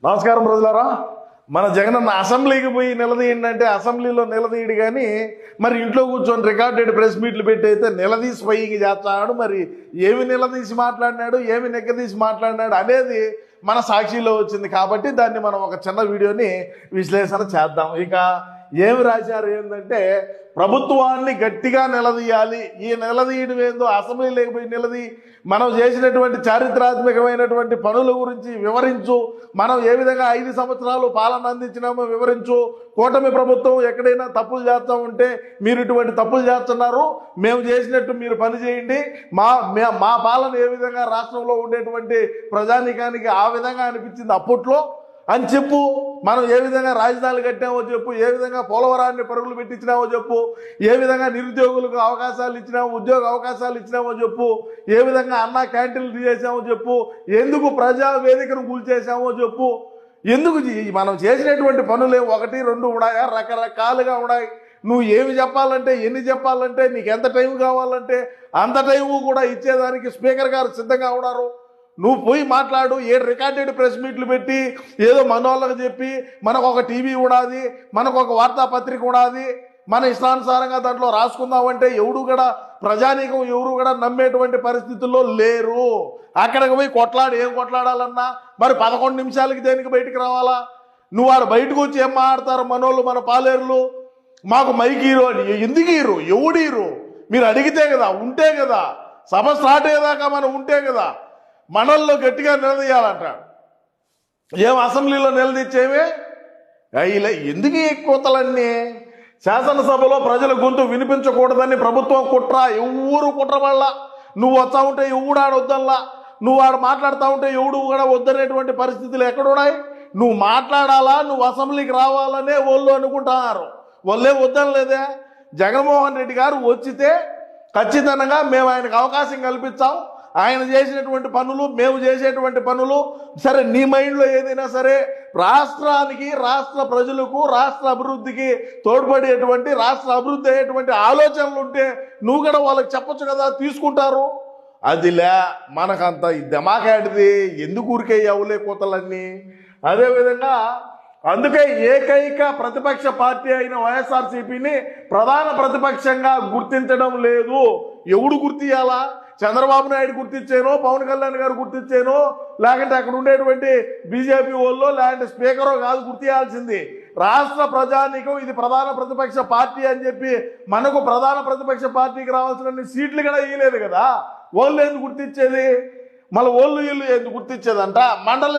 నమస్కారం ప్రజలారా. మన జగనన్న అసెంబ్లీకి పోయి నిలదీయండి అంటే అసెంబ్లీలో నిలదీయడు, కానీ మరి ఇంట్లో కూర్చొని రికార్డెడ్ ప్రెస్ మీట్లు పెట్టి అయితే నిలదీసి పోయి చేస్తాడు. మరి ఏమి నిలదీసి మాట్లాడినాడు, ఏమి నెగ్గదీసి మాట్లాడినాడు అనేది మన సాక్షిలో వచ్చింది. కాబట్టి దాన్ని మనం ఒక చిన్న వీడియోని విశ్లేషణ చేద్దాం. ఇక ఏమి రాశారు ఏంటంటే, ప్రభుత్వాన్ని గట్టిగా నిలదీయాలి. ఈ నిలదీయడం ఏందో అసెంబ్లీ లేకపోయి నిలదీ మనం చేసినటువంటి చారిత్రాత్మకమైనటువంటి పనుల గురించి వివరించు, మనం ఏ విధంగా 5 సంవత్సరాలు పాలన అందించినామో వివరించు. కూటమి ప్రభుత్వం ఎక్కడైనా తప్పులు చేస్తూ ఉంటే మీరు ఇటువంటి తప్పులు చేస్తున్నారు, మేము చేసినట్టు మీరు పని చేయండి, మా పాలన ఏ విధంగా రాష్ట్రంలో ఉండేటువంటి ప్రజానీకానికి ఆ విధంగా అనిపించింది అప్పట్లో అని చెప్పు. మనం ఏ విధంగా రాజధానులు కట్టామో చెప్పు, ఏ విధంగా పోలవరాన్ని పరుగులు పెట్టించినామో చెప్పు, ఏ విధంగా నిరుద్యోగులకు అవకాశాలు ఇచ్చినామో, ఉద్యోగ అవకాశాలు ఇచ్చినామో చెప్పు, ఏ విధంగా అన్నా క్యాంటీన్లు చేసామో చెప్పు, ఎందుకు ప్రజా వేదికను కూల్చేసామో చెప్పు. ఎందుకు మనం చేసినటువంటి పనులు 1, 2 ఉన్నాయా? రకరకాలుగా ఉన్నాయి. నువ్వు ఏమి చెప్పాలంటే, ఎన్ని చెప్పాలంటే, నీకు ఎంత టైం కావాలంటే అంత టైము కూడా ఇచ్చేదానికి స్పీకర్ గారు సిద్ధంగా ఉన్నారు. నువ్వు పోయి మాట్లాడు. రికార్డెడ్ ప్రెస్ మీట్లు పెట్టి ఏదో మనోళ్ళకి చెప్పి మనకు ఒక టీవీ ఉండాది, మనకు ఒక వార్తాపత్రిక ఉండాది, మన ఇష్టానుసారంగా దాంట్లో రాసుకుందామంటే ఎవడు కూడా ప్రజానీకం ఎవరు కూడా నమ్మేటువంటి పరిస్థితుల్లో లేరు. అక్కడికి పోయి ఏం కొట్లాడాలన్నా మరి 11 నిమిషాలకి దేనికి బయటికి రావాలా? నువ్వు ఆడ బయటకు వచ్చి ఏం మాట్లాడతారు మనోళ్ళు, మన పాలేరులు? మాకు మైక్ హీరో అని ఎందుకు హీరో? ఎవడు హీరో? మీరు అడిగితే కదా, ఉంటే కదా, సభ స్టార్ట్ అయ్యేదాకా మనం ఉంటే కదా మనల్లో గట్టిగా నిలదీయాలంట. ఏం అసెంబ్లీలో నిలదీచ్చేమే ఇలా ఎందుకు ఈ కోతలన్నీ? శాసనసభలో ప్రజల గొంతు వినిపించకూడదని ప్రభుత్వం కుట్ర. ఎవరు కుట్ర వల్ల నువ్వు వస్తా ఉంటే ఎవడు ఆడ వద్దల్లా, నువ్వు ఆడ మాట్లాడుతూ ఉంటే ఎవడు కూడా వద్దనేటువంటి పరిస్థితులు ఎక్కడున్నాయి? నువ్వు మాట్లాడాలా, నువ్వు అసెంబ్లీకి రావాలనే వాళ్ళు అనుకుంటున్నారు. వాళ్ళే వద్దనలేదే. జగన్మోహన్ రెడ్డి గారు వచ్చితే ఖచ్చితంగా మేము ఆయనకు అవకాశం కల్పించాం. ఆయన చేసినటువంటి పనులు, మేము చేసేటువంటి పనులు సరే, నీ మైండ్లో ఏదైనా సరే రాష్ట్రానికి, రాష్ట్ర ప్రజలకు, రాష్ట్ర అభివృద్ధికి తోడ్పడేటువంటి, రాష్ట్ర అభివృద్ధి అయ్యేటువంటి ఆలోచనలు ఉంటే నువ్వు కూడా వాళ్ళకి చెప్పొచ్చు కదా, తీసుకుంటారు. అదిలే మనకంత దమాకాడిది ఎందుకు ఊరికే అవులే కోతలన్నీ. అదేవిధంగా అందుకే ఏకైక ప్రతిపక్ష పార్టీ అయిన వైఎస్ఆర్సీపీని ప్రధాన ప్రతిపక్షంగా గుర్తించడం లేదు. ఎవడు గుర్తియాలా? చంద్రబాబు నాయుడు గుర్తించానో, పవన్ కళ్యాణ్ గారు గుర్తించానో, లేకంటే అక్కడ ఉండేటువంటి బీజేపీ వాళ్ళు, లేకంటే స్పీకరో కాదు గుర్తించాల్సింది. రాష్ట్ర ప్రజానీకం ఇది ప్రధాన ప్రతిపక్ష పార్టీ అని చెప్పి మనకు ప్రధాన ప్రతిపక్ష పార్టీకి రావాల్సిన సీట్లు కూడా ఇవ్వలేదు కదా. వాళ్ళు ఎందుకు గుర్తించేది? మళ్ళీ వాళ్ళు వీళ్ళు ఎందుకు గుర్తించేదంట? మండల